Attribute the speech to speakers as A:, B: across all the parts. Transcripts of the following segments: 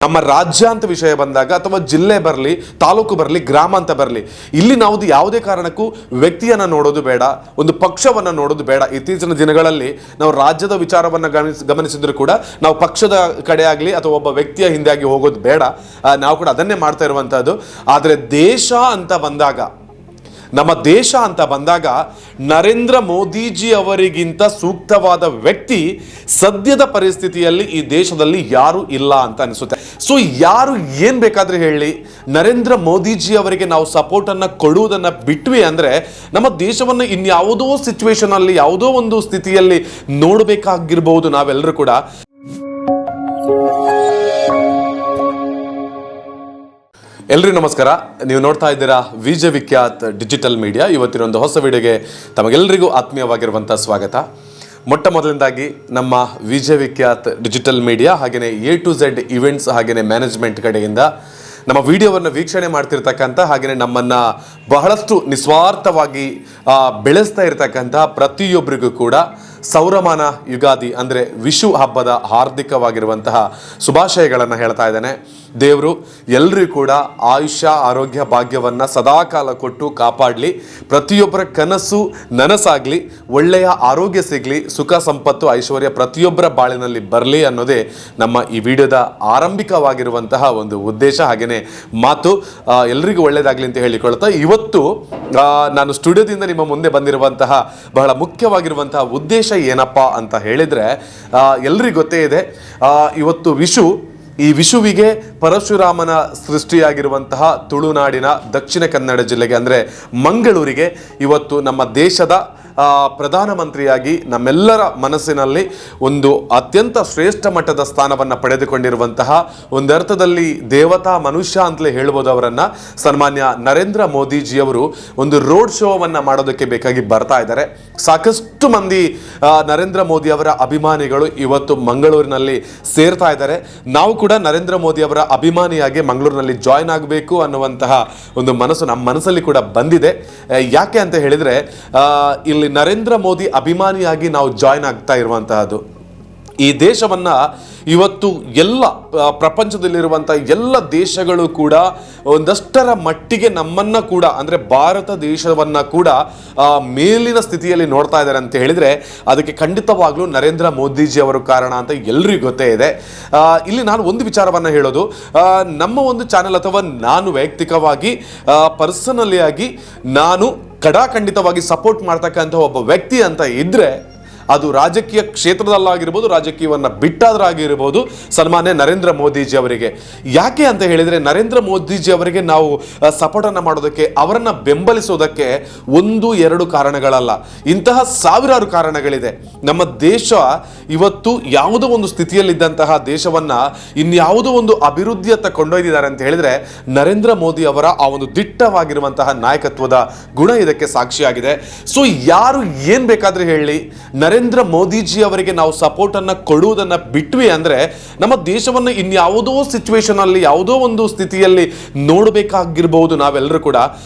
A: ನಮ್ಮ ರಾಜ್ಯ ಅಂತ ವಿಷಯ ಬಂದಾಗ ಅಥವಾ ಜಿಲ್ಲೆ ಬರಲಿ, ತಾಲೂಕು ಬರಲಿ, ಗ್ರಾಮ ಅಂತ ಬರಲಿ, ಇಲ್ಲಿ ನಾವು ಯಾವುದೇ ಕಾರಣಕ್ಕೂ ವ್ಯಕ್ತಿಯನ್ನು ನೋಡೋದು ಬೇಡ, ಒಂದು ಪಕ್ಷವನ್ನು ನೋಡೋದು ಬೇಡ. ಇತ್ತೀಚಿನ ದಿನಗಳಲ್ಲಿ ನಾವು ರಾಜ್ಯದ ವಿಚಾರವನ್ನು ಗಮನಿಸಿದ್ರು ಕೂಡ ನಾವು ಪಕ್ಷದ ಕಡೆ ಆಗಲಿ ಅಥವಾ ಒಬ್ಬ ವ್ಯಕ್ತಿಯ ಹಿಂದೆ ಆಗಿ ಹೋಗೋದು ಬೇಡ. ನಾವು ಕೂಡ ಅದನ್ನೇ ಮಾಡ್ತಾ ಇರುವಂಥದ್ದು. ಆದರೆ ದೇಶ ಅಂತ ಬಂದಾಗ, ನಮ್ಮ ದೇಶ ಅಂತ ಬಂದಾಗ ನರೇಂದ್ರ ಮೋದಿಜಿ ಅವರಿಗಿಂತ ಸೂಕ್ತವಾದ ವ್ಯಕ್ತಿ ಸದ್ಯದ ಪರಿಸ್ಥಿತಿಯಲ್ಲಿ ಈ ದೇಶದಲ್ಲಿ ಯಾರು ಇಲ್ಲ ಅಂತ ಅನಿಸುತ್ತೆ. ಸೊ ಯಾರು ಏನ್ ಬೇಕಾದ್ರೆ ಹೇಳಿ, ನರೇಂದ್ರ ಮೋದಿಜಿ ಅವರಿಗೆ ನಾವು ಸಪೋರ್ಟ್ ಅನ್ನ ಕೊಡುವುದನ್ನ ಬಿಟ್ವಿ ಅಂದ್ರೆ ನಮ್ಮ ದೇಶವನ್ನು ಇನ್ಯಾವುದೋ ಸಿಚುವೇಶನ್ ಅಲ್ಲಿ, ಯಾವುದೋ ಒಂದು ಸ್ಥಿತಿಯಲ್ಲಿ ನೋಡಬೇಕಾಗಿರ್ಬಹುದು ನಾವೆಲ್ಲರೂ ಕೂಡ. ಎಲ್ರಿಗೂ ನಮಸ್ಕಾರ. ನೀವು ನೋಡ್ತಾ ಇದ್ದೀರಾ ವಿಜಯ ವಿಖ್ಯಾತ್ ಡಿಜಿಟಲ್ ಮೀಡಿಯಾ. ಇವತ್ತಿನ ಒಂದು ಹೊಸ ವಿಡಿಯೋಗೆ ತಮಗೆಲ್ಲರಿಗೂ ಆತ್ಮೀಯವಾಗಿರುವಂಥ ಸ್ವಾಗತ. ಮೊಟ್ಟ ಮೊದಲನೇದಾಗಿ ನಮ್ಮ ವಿಜಯ ವಿಖ್ಯಾತ್ ಡಿಜಿಟಲ್ ಮೀಡಿಯಾ ಹಾಗೆಯೇ A to Z ಇವೆಂಟ್ಸ್ ಹಾಗೆಯೇ ಮ್ಯಾನೇಜ್ಮೆಂಟ್ ಕಡೆಯಿಂದ ನಮ್ಮ ವಿಡಿಯೋವನ್ನು ವೀಕ್ಷಣೆ ಮಾಡ್ತಿರ್ತಕ್ಕಂಥ ಹಾಗೆಯೇ ನಮ್ಮನ್ನು ಬಹಳಷ್ಟು ನಿಸ್ವಾರ್ಥವಾಗಿ ಬೆಳೆಸ್ತಾ ಇರ್ತಕ್ಕಂಥ ಪ್ರತಿಯೊಬ್ಬರಿಗೂ ಕೂಡ ಸೌರಮಾನ ಯುಗಾದಿ ಅಂದರೆ ವಿಷು ಹಬ್ಬದ ಹಾರ್ದಿಕವಾಗಿರುವಂತಹ ಶುಭಾಶಯಗಳನ್ನು ಹೇಳ್ತಾ ಇದ್ದೇನೆ. ದೇವರು ಎಲ್ಲರಿಗೂ ಕೂಡ ಆಯುಷ್ಯ, ಆರೋಗ್ಯ, ಭಾಗ್ಯವನ್ನು ಸದಾಕಾಲ ಕೊಟ್ಟು ಕಾಪಾಡಲಿ. ಪ್ರತಿಯೊಬ್ಬರ ಕನಸು ನನಸಾಗಲಿ, ಒಳ್ಳೆಯ ಆರೋಗ್ಯ ಸಿಗಲಿ, ಸುಖ ಸಂಪತ್ತು ಐಶ್ವರ್ಯ ಪ್ರತಿಯೊಬ್ಬರ ಬಾಳಿನಲ್ಲಿ ಬರಲಿ ಅನ್ನೋದೇ ನಮ್ಮ ಈ ವಿಡಿಯೋದ ಆರಂಭಿಕವಾಗಿರುವಂತಹ ಒಂದು ಉದ್ದೇಶ ಹಾಗೆಯೇ ಮಾತು. ಎಲ್ರಿಗೂ ಒಳ್ಳೆಯದಾಗಲಿ ಅಂತ ಹೇಳಿಕೊಳ್ತಾ, ಇವತ್ತು ನಾನು ಸ್ಟುಡಿಯೋದಿಂದ ನಿಮ್ಮ ಮುಂದೆ ಬಂದಿರುವಂತಹ ಬಹಳ ಮುಖ್ಯವಾಗಿರುವಂತಹ ಉದ್ದೇಶ ಏನಪ್ಪ ಅಂತ ಹೇಳಿದರೆ, ಎಲ್ರಿಗೂ ಗೊತ್ತೇ ಇದೆ, ಇವತ್ತು ವಿಷು. ಈ ವಿಷುವಿಗೆ ಪರಶುರಾಮನ ಸೃಷ್ಟಿಯಾಗಿರುವಂತಹ ತುಳುನಾಡಿನ ದಕ್ಷಿಣ ಕನ್ನಡ ಜಿಲ್ಲೆಗೆ ಅಂದರೆ ಮಂಗಳೂರಿಗೆ ಇವತ್ತು ನಮ್ಮ ದೇಶದ ಪ್ರಧಾನಮಂತ್ರಿಯಾಗಿ ನಮ್ಮೆಲ್ಲರ ಮನಸ್ಸಿನಲ್ಲಿ ಒಂದು ಅತ್ಯಂತ ಶ್ರೇಷ್ಠ ಮಟ್ಟದ ಸ್ಥಾನವನ್ನು ಪಡೆದುಕೊಂಡಿರುವಂತಹ, ಒಂದರ್ಥದಲ್ಲಿ ದೇವತಾ ಮನುಷ್ಯ ಅಂತಲೇ ಹೇಳ್ಬೋದು ಅವರನ್ನು, ಸನ್ಮಾನ್ಯ ನರೇಂದ್ರ ಮೋದಿಜಿಯವರು ಒಂದು ರೋಡ್ ಶೋವನ್ನು ಮಾಡೋದಕ್ಕೆ ಬೇಕಾಗಿ ಬರ್ತಾ ಇದ್ದಾರೆ. ಸಾಕಷ್ಟು ಮಂದಿ ನರೇಂದ್ರ ಮೋದಿ ಅವರ ಅಭಿಮಾನಿಗಳು ಇವತ್ತು ಮಂಗಳೂರಿನಲ್ಲಿ ಸೇರ್ತಾ ಇದ್ದಾರೆ. ನಾವು ಕೂಡ ನರೇಂದ್ರ ಮೋದಿ ಅವರ ಅಭಿಮಾನಿಯಾಗಿ ಮಂಗಳೂರಿನಲ್ಲಿ ಜಾಯ್ನ್ ಆಗಬೇಕು ಅನ್ನುವಂತಹ ಒಂದು ಮನಸ್ಸು ನಮ್ಮ ಮನಸ್ಸಲ್ಲಿ ಕೂಡ ಬಂದಿದೆ. ಯಾಕೆ ಅಂತ ಹೇಳಿದರೆ, ಇಲ್ಲಿ ನರೇಂದ್ರ ಮೋದಿ ಅಭಿಮಾನಿಯಾಗಿ ನಾವು ಜಾಯ್ನ್ ಆಗ್ತಾ ಇರುವಂತಹದ್ದು, ಈ ದೇಶವನ್ನು ಇವತ್ತು ಎಲ್ಲ ಪ್ರಪಂಚದಲ್ಲಿರುವಂಥ ಎಲ್ಲ ದೇಶಗಳು ಕೂಡ ಒಂದಷ್ಟರ ಮಟ್ಟಿಗೆ ನಮ್ಮನ್ನು ಕೂಡ ಅಂದರೆ ಭಾರತ ದೇಶವನ್ನು ಕೂಡ ಮೇಲಿನ ಸ್ಥಿತಿಯಲ್ಲಿ ನೋಡ್ತಾ ಇದ್ದಾರೆ ಅಂತ ಹೇಳಿದರೆ ಅದಕ್ಕೆ ಖಂಡಿತವಾಗ್ಲೂ ನರೇಂದ್ರ ಮೋದಿಜಿ ಅವರು ಕಾರಣ ಅಂತ ಎಲ್ರಿಗೂ ಗೊತ್ತೇ ಇದೆ. ಇಲ್ಲಿ ನಾನು ಒಂದು ವಿಚಾರವನ್ನು ಹೇಳೋದು, ನಮ್ಮ ಒಂದು ಚಾನೆಲ್ ಅಥವಾ ನಾನು ವೈಯಕ್ತಿಕವಾಗಿ ಪರ್ಸನಲಿ ಆಗಿ ನಾನು ಖಂಡಿತವಾಗಿ ಸಪೋರ್ಟ್ ಮಾಡ್ತಕ್ಕಂಥ ಒಬ್ಬ ವ್ಯಕ್ತಿ ಅಂತ ಇದ್ದರೆ ಅದು ರಾಜಕೀಯ ಕ್ಷೇತ್ರದಲ್ಲಾಗಿರ್ಬೋದು, ರಾಜಕೀಯವನ್ನು ಬಿಟ್ಟಾದ್ರಾಗಿರ್ಬೋದು, ಸನ್ಮಾನ್ಯ ನರೇಂದ್ರ ಮೋದಿಜಿ ಅವರಿಗೆ. ಯಾಕೆ ಅಂತ ಹೇಳಿದರೆ, ನರೇಂದ್ರ ಮೋದಿಜಿ ಅವರಿಗೆ ನಾವು ಸಪೋರ್ಟನ್ನು ಮಾಡೋದಕ್ಕೆ, ಅವರನ್ನು ಬೆಂಬಲಿಸೋದಕ್ಕೆ 1-2 ಕಾರಣಗಳಲ್ಲ, ಇಂತಹ ಸಾವಿರಾರು ಕಾರಣಗಳಿದೆ. ನಮ್ಮ ದೇಶ ಇವತ್ತು ಯಾವುದೋ ಒಂದು ಸ್ಥಿತಿಯಲ್ಲಿದ್ದಂತಹ ದೇಶವನ್ನು ಇನ್ಯಾವುದೋ ಒಂದು ಅಭಿವೃದ್ಧಿಯತ್ತ ಕೊಂಡೊಯ್ದಿದ್ದಾರೆ ಅಂತ ಹೇಳಿದರೆ ನರೇಂದ್ರ ಮೋದಿ ಅವರ ಆ ಒಂದು ದಿಟ್ಟವಾಗಿರುವಂತಹ ನಾಯಕತ್ವದ ಗುಣ ಇದಕ್ಕೆ ಸಾಕ್ಷಿಯಾಗಿದೆ. ಸೊ ಯಾರು ಏನು ಬೇಕಾದರೆ ಹೇಳಿ, ನರೇಂದ್ರ ಮೋದಿಜಿ ಅವರಿಗೆ ನಾವು ಸಪೋರ್ಟ್ ಅನ್ನ ಕೊಡುವುದನ್ನ ಬಿಟ್ವಿ ಅಂದ್ರೆ ನಮ್ಮ ದೇಶವನ್ನು ಇನ್ಯಾವುದೋ ಸಿಚುವೇಶನ್ ಅಲ್ಲಿ, ಯಾವುದೋ ಒಂದು ಸ್ಥಿತಿಯಲ್ಲಿ ನೋಡಬೇಕಾಗಿರ್ಬಹುದು ನಾವೆಲ್ಲರೂ ಕೂಡ.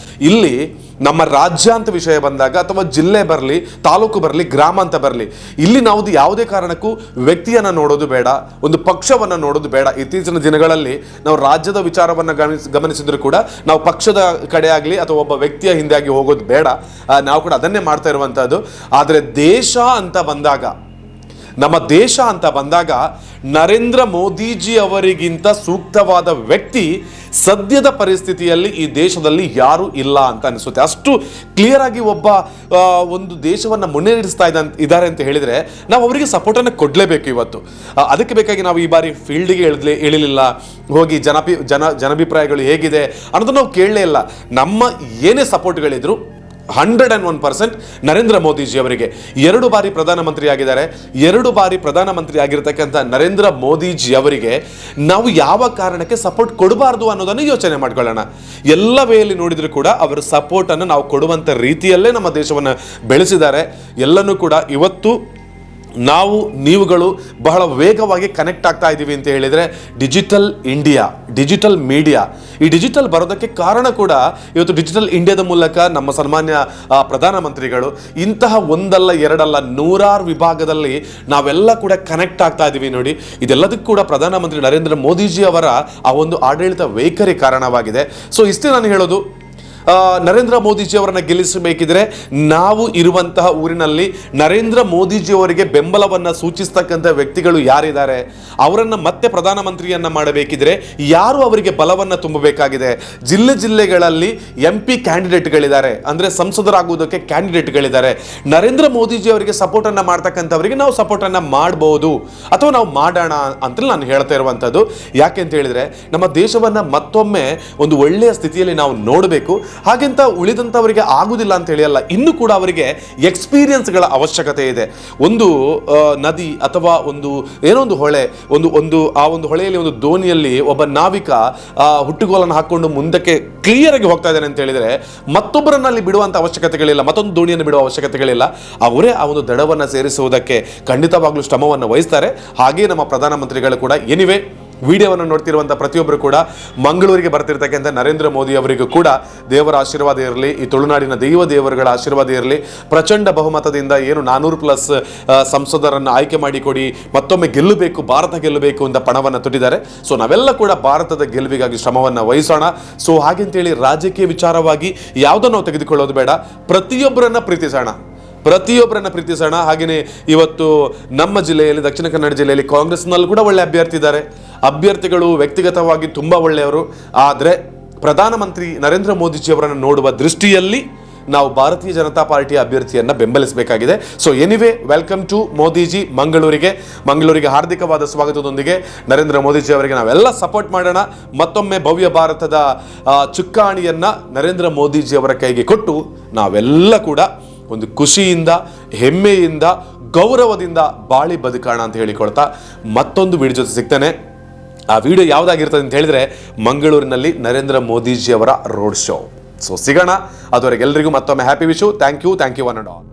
A: ಇಲ್ಲಿ ನಮ್ಮ ರಾಜ್ಯ ಅಂತ ವಿಷಯ ಬಂದಾಗ ಅಥವಾ ಜಿಲ್ಲೆ ಬರಲಿ, ತಾಲೂಕು ಬರಲಿ, ಗ್ರಾಮ ಅಂತ ಬರಲಿ, ಇಲ್ಲಿ ನಾವು ಯಾವುದೇ ಕಾರಣಕ್ಕೂ ವ್ಯಕ್ತಿಯನ್ನು ನೋಡೋದು ಬೇಡ, ಒಂದು ಪಕ್ಷವನ್ನು ನೋಡೋದು ಬೇಡ. ಇತ್ತೀಚಿನ ದಿನಗಳಲ್ಲಿ ನಾವು ರಾಜ್ಯದ ವಿಚಾರವನ್ನು ಗಮನಿಸಿದ್ರು ಕೂಡ ನಾವು ಪಕ್ಷದ ಕಡೆ ಆಗಲಿ ಅಥವಾ ಒಬ್ಬ ವ್ಯಕ್ತಿಯ ಹಿಂದೆ ಆಗಿ ಹೋಗೋದು ಬೇಡ. ನಾವು ಕೂಡ ಅದನ್ನೇ ಮಾಡ್ತಾ ಇರುವಂಥದ್ದು. ಆದರೆ ದೇಶ ಅಂತ ಬಂದಾಗ, ನಮ್ಮ ದೇಶ ಅಂತ ಬಂದಾಗ ನರೇಂದ್ರ ಮೋದಿಜಿ ಅವರಿಗಿಂತ ಸೂಕ್ತವಾದ ವ್ಯಕ್ತಿ ಸದ್ಯದ ಪರಿಸ್ಥಿತಿಯಲ್ಲಿ ಈ ದೇಶದಲ್ಲಿ ಯಾರು ಇಲ್ಲ ಅಂತ ಅನಿಸುತ್ತೆ. ಅಷ್ಟು ಕ್ಲಿಯರ್ ಆಗಿ ಒಂದು ದೇಶವನ್ನು ಮುನ್ನಡೆಸ್ತಾ ಇದ್ದಾರೆ ಅಂತ ಹೇಳಿದರೆ ನಾವು ಅವರಿಗೆ ಸಪೋರ್ಟನ್ನು ಕೊಡಲೇಬೇಕು. ಇವತ್ತು ಅದಕ್ಕೆ ಬೇಕಾಗಿ ನಾವು ಈ ಬಾರಿ ಫೀಲ್ಡಿಗೆ ಇಳಿಲಿಲ್ಲ, ಹೋಗಿ ಜನಾಭಿಪ್ರಾಯಗಳು ಹೇಗಿದೆ ಅನ್ನೋದು ನಾವು ಕೇಳಲೇ ಇಲ್ಲ. ನಮ್ಮ ಏನೇ ಸಪೋರ್ಟ್ಗಳಿದ್ರು 101% ನರೇಂದ್ರ ಮೋದಿಜಿ ಅವರಿಗೆ. 2 ಬಾರಿ ಪ್ರಧಾನಮಂತ್ರಿ ಆಗಿದ್ದಾರೆ. 2 ಬಾರಿ ಪ್ರಧಾನಮಂತ್ರಿ ಆಗಿರ್ತಕ್ಕಂಥ ನರೇಂದ್ರ ಮೋದಿಜಿ ಅವರಿಗೆ ನಾವು ಯಾವ ಕಾರಣಕ್ಕೆ ಸಪೋರ್ಟ್ ಕೊಡಬಾರ್ದು ಅನ್ನೋದನ್ನು ಯೋಚನೆ ಮಾಡ್ಕೊಳ್ಳೋಣ. ಎಲ್ಲ ವೇಯಲ್ಲಿ ನೋಡಿದ್ರು ಕೂಡ ಅವರ ಸಪೋರ್ಟನ್ನು ನಾವು ಕೊಡುವಂಥ ರೀತಿಯಲ್ಲೇ ನಮ್ಮ ದೇಶವನ್ನು ಬೆಳೆಸಿದ್ದಾರೆ. ಎಲ್ಲನೂ ಕೂಡ ಇವತ್ತು ನಾವು ನೀವುಗಳು ಬಹಳ ವೇಗವಾಗಿ ಕನೆಕ್ಟ್ ಆಗ್ತಾ ಇದ್ದೀವಿ ಅಂತ ಹೇಳಿದರೆ ಡಿಜಿಟಲ್ ಇಂಡಿಯಾ, ಡಿಜಿಟಲ್ ಮೀಡಿಯಾ, ಈ ಡಿಜಿಟಲ್ ಬರೋದಕ್ಕೆ ಕಾರಣ ಕೂಡ ಇವತ್ತು ಡಿಜಿಟಲ್ ಇಂಡಿಯಾದ ಮೂಲಕ ನಮ್ಮ ಸನ್ಮಾನ್ಯ ಪ್ರಧಾನಮಂತ್ರಿಗಳು ಇಂತಹ ಒಂದಲ್ಲ ಎರಡಲ್ಲ ನೂರಾರು ವಿಭಾಗದಲ್ಲಿ ನಾವೆಲ್ಲ ಕೂಡ ಕನೆಕ್ಟ್ ಆಗ್ತಾ ಇದ್ದೀವಿ ನೋಡಿ. ಇದೆಲ್ಲದಕ್ಕೂ ಕೂಡ ಪ್ರಧಾನಮಂತ್ರಿ ನರೇಂದ್ರ ಮೋದಿಜಿ ಅವರ ಆ ಒಂದು ಆಡಳಿತ ವೈಖರಿ ಕಾರಣವಾಗಿದೆ. ಸೊ ಇಷ್ಟೇ ನಾನು ಹೇಳೋದು. ನರೇಂದ್ರ ಮೋದಿಜಿ ಅವರನ್ನು ಗೆಲ್ಲಿಸಬೇಕಿದ್ರೆ ನಾವು ಇರುವಂತಹ ಊರಿನಲ್ಲಿ ನರೇಂದ್ರ ಮೋದಿಜಿ ಅವರಿಗೆ ಬೆಂಬಲವನ್ನು ಸೂಚಿಸ್ತಕ್ಕಂಥ ವ್ಯಕ್ತಿಗಳು ಯಾರಿದ್ದಾರೆ ಅವರನ್ನು ಮತ್ತೆ ಪ್ರಧಾನಮಂತ್ರಿಯನ್ನ ಮಾಡಬೇಕಿದ್ರೆ ಯಾರು ಅವರಿಗೆ ಬಲವನ್ನು ತುಂಬಬೇಕಾಗಿದೆ. ಜಿಲ್ಲೆಗಳಲ್ಲಿ MP ಕ್ಯಾಂಡಿಡೇಟ್ಗಳಿದ್ದಾರೆ, ಅಂದರೆ ಸಂಸದರಾಗುವುದಕ್ಕೆ ಕ್ಯಾಂಡಿಡೇಟ್ಗಳಿದ್ದಾರೆ. ನರೇಂದ್ರ ಮೋದಿಜಿ ಅವರಿಗೆ ಸಪೋರ್ಟನ್ನು ಮಾಡ್ತಕ್ಕಂಥವರಿಗೆ ನಾವು ಸಪೋರ್ಟನ್ನು ಮಾಡಬಹುದು ಅಥವಾ ನಾವು ಮಾಡೋಣ ಅಂತೇಳಿ ನಾನು ಹೇಳ್ತಾ ಇರುವಂಥದ್ದು. ಯಾಕೆ ಅಂತ ಹೇಳಿದ್ರೆ ನಮ್ಮ ದೇಶವನ್ನು ಮತ್ತೊಮ್ಮೆ ಒಂದು ಒಳ್ಳೆಯ ಸ್ಥಿತಿಯಲ್ಲಿ ನಾವು ನೋಡಬೇಕು. ಹಾಗೆಂತ ಉಳಿದಂಥವರಿಗೆ ಆಗುದಿಲ್ಲ ಅಂತ ಹೇಳಿ ಅಲ್ಲ, ಇನ್ನೂ ಕೂಡ ಅವರಿಗೆ ಎಕ್ಸ್ಪೀರಿಯನ್ಸ್ಗಳ ಅವಶ್ಯಕತೆ ಇದೆ. ಒಂದು ನದಿ ಅಥವಾ ಏನೋ ಒಂದು ಹೊಳೆ, ಆ ಒಂದು ಹೊಳೆಯಲ್ಲಿ ಒಂದು ದೋಣಿಯಲ್ಲಿ ಒಬ್ಬ ನಾವಿಕ ಹುಟ್ಟುಗೋಲನ್ನು ಹಾಕೊಂಡು ಮುಂದಕ್ಕೆ ಕ್ಲಿಯರ್ ಆಗಿ ಹೋಗ್ತಾ ಇದ್ದಾನೆ ಅಂತ ಹೇಳಿದ್ರೆ ಮತ್ತೊಬ್ಬರನ್ನ ಅಲ್ಲಿ ಬಿಡುವಂತ ಅವಶ್ಯಕತೆಗಳಿಲ್ಲ, ಮತ್ತೊಂದು ದೋಣಿಯನ್ನು ಬಿಡುವ ಅವಶ್ಯಕತೆಗಳಿಲ್ಲ. ಅವರೇ ಆ ಒಂದು ದಡವನ್ನು ಸೇರಿಸುವುದಕ್ಕೆ ಖಂಡಿತವಾಗ್ಲೂ ಶ್ರಮವನ್ನು ವಹಿಸ್ತಾರೆ. ಹಾಗೆ ನಮ್ಮ ಪ್ರಧಾನಮಂತ್ರಿಗಳು ಕೂಡ. ಎನಿವೆ, ವಿಡಿಯೋವನ್ನು ನೋಡ್ತಿರುವಂಥ ಪ್ರತಿಯೊಬ್ಬರು ಕೂಡ ಮಂಗಳೂರಿಗೆ ಬರ್ತಿರ್ತಕ್ಕಂಥ ನರೇಂದ್ರ ಮೋದಿ ಅವರಿಗೂ ಕೂಡ ದೇವರ ಆಶೀರ್ವಾದ ಇರಲಿ, ಈ ತುಳುನಾಡಿನ ದೇವರುಗಳ ಆಶೀರ್ವಾದ ಇರಲಿ. ಪ್ರಚಂಡ ಬಹುಮತದಿಂದ ಏನು 400+ ಸಂಸದರನ್ನು ಆಯ್ಕೆ ಮಾಡಿಕೊಡಿ, ಮತ್ತೊಮ್ಮೆ ಗೆಲ್ಲಬೇಕು, ಭಾರತ ಗೆಲ್ಲಬೇಕು ಅಂತ ಪಣವನ್ನು ತೊಟ್ಟಿದ್ದಾರೆ. ಸೊ ನಾವೆಲ್ಲ ಕೂಡ ಭಾರತದ ಗೆಲುವಿಗಾಗಿ ಶ್ರಮವನ್ನು ವಹಿಸೋಣ. ಸೊ ಹಾಗೆಂತೇಳಿ ರಾಜಕೀಯ ವಿಚಾರವಾಗಿ ಯಾವುದನ್ನು ನಾವು ತೆಗೆದುಕೊಳ್ಳೋದು ಬೇಡ, ಪ್ರತಿಯೊಬ್ಬರನ್ನ ಪ್ರೀತಿಸೋಣ. ಹಾಗೆಯೇ ಇವತ್ತು ನಮ್ಮ ಜಿಲ್ಲೆಯಲ್ಲಿ, ದಕ್ಷಿಣ ಕನ್ನಡ ಜಿಲ್ಲೆಯಲ್ಲಿ ಕಾಂಗ್ರೆಸ್ನಲ್ಲಿ ಕೂಡ ಒಳ್ಳೆ ಅಭ್ಯರ್ಥಿ ಇದ್ದಾರೆ. ಅಭ್ಯರ್ಥಿಗಳು ವ್ಯಕ್ತಿಗತವಾಗಿ ತುಂಬ ಒಳ್ಳೆಯವರು. ಆದರೆ ಪ್ರಧಾನಮಂತ್ರಿ ನರೇಂದ್ರ ಮೋದಿಜಿ ಅವರನ್ನು ನೋಡುವ ದೃಷ್ಟಿಯಲ್ಲಿ ನಾವು ಭಾರತೀಯ ಜನತಾ ಪಾರ್ಟಿಯ ಅಭ್ಯರ್ಥಿಯನ್ನು ಬೆಂಬಲಿಸಬೇಕಾಗಿದೆ. So anyway, welcome to Modiji ಮಂಗಳೂರಿಗೆ ಹಾರ್ದಿಕವಾದ ಸ್ವಾಗತದೊಂದಿಗೆ ನರೇಂದ್ರ ಮೋದಿಜಿ ಅವರಿಗೆ ನಾವೆಲ್ಲ ಸಪೋರ್ಟ್ ಮಾಡೋಣ. ಮತ್ತೊಮ್ಮೆ ಭವ್ಯ ಭಾರತದ ಚುಕ್ಕಾಣಿಯನ್ನು ನರೇಂದ್ರ ಮೋದಿಜಿ ಅವರ ಕೈಗೆ ಕೊಟ್ಟು ನಾವೆಲ್ಲ ಕೂಡ ಒಂದು ಖುಷಿಯಿಂದ, ಹೆಮ್ಮೆಯಿಂದ, ಗೌರವದಿಂದ ಬಾಳಿ ಬದುಕೋಣ ಅಂತ ಹೇಳಿಕೊಳ್ತಾ ಮತ್ತೊಂದು ವಿಡಿಯೋ ಜೊತೆ ಸಿಗ್ತಾನೆ. ಆ ವಿಡಿಯೋ ಯಾವುದಾಗಿರ್ತದೆ ಅಂತ ಹೇಳಿದ್ರೆ ಮಂಗಳೂರಿನಲ್ಲಿ ನರೇಂದ್ರ ಮೋದಿಜಿ ಅವರ ರೋಡ್ ಶೋ. ಸೊ ಸಿಗೋಣ. ಅದುವರೆಗೆ ಎಲ್ರಿಗೂ ಮತ್ತೊಮ್ಮೆ happy Vishu. Thank you one and all.